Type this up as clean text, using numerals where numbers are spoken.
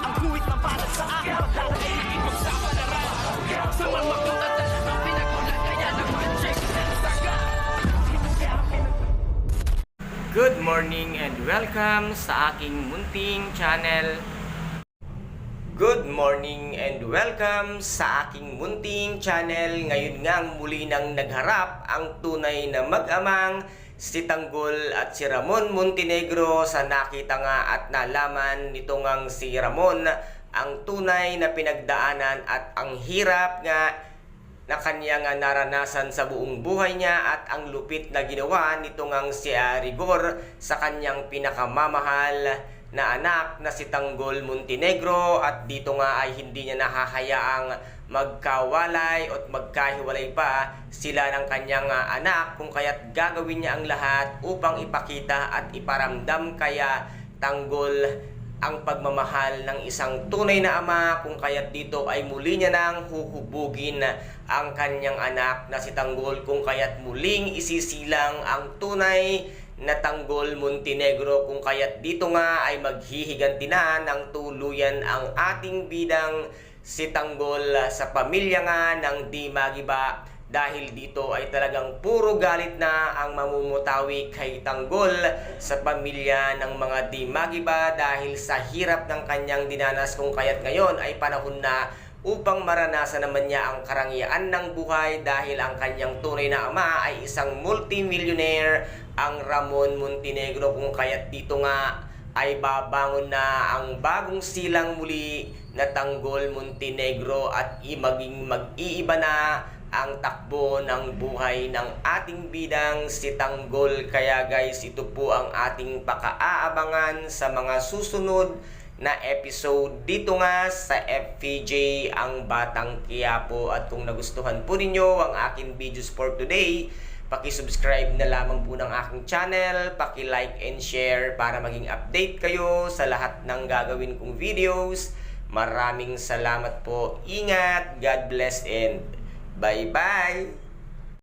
Ang guhit ng para sa akin pagdadaig ipagsapalaran sa mga magkatatan ang pinagmulan kaya naman check saga. Good morning and welcome sa aking munting channel. Good morning and welcome sa aking munting channel. Ngayon ngang muli nang nagharap ang tunay na mag-amang si Tanggol at si Ramon Montenegro sa nakita nga at nalaman nito ngang si Ramon ang tunay na pinagdaanan at ang hirap nga na kanyang naranasan sa buong buhay niya at ang lupit na ginawa nito ngang si Rigor sa kanyang pinakamamahal na anak na si Tanggol Montenegro, at dito nga ay hindi niya nahahayaang magkawalay at magkahiwalay pa sila ng kanyang anak, kung kaya't gagawin niya ang lahat upang ipakita at iparamdam kaya Tanggol ang pagmamahal ng isang tunay na ama, kung kaya't dito ay muli niya nang huhubugin ang kanyang anak na si Tanggol, kung kaya't muling isisilang ang tunay na Tanggol Montenegro, kung kaya't dito nga ay maghihiganti na ng tuluyan ang ating bidang si Tanggol sa pamilya nga ng Di Magiba, dahil dito ay talagang puro galit na ang mamumutawi kay Tanggol sa pamilya ng mga Di Magiba dahil sa hirap ng kanyang dinanas, kung kaya't ngayon ay panahon na upang maranasan naman niya ang karangyaan ng buhay dahil ang kanyang tunay na ama ay isang multimillionaire, ang Ramon Montenegro, kung kaya't dito nga ay babangon na ang bagong silang muli na Tanggol Montenegro at maging mag-iiba na ang takbo ng buhay ng ating bidang si Tanggol. Kaya guys, ito po ang ating paka-aabangan sa mga susunod na episode dito nga sa FPJ ang Batang Quiapo. At kung nagustuhan po ninyo ang aking videos for today, paki-subscribe na lamang po ng aking channel, paki-like and share para maging update kayo sa lahat ng gagawin kong videos. Maraming salamat po. Ingat, God bless and bye-bye!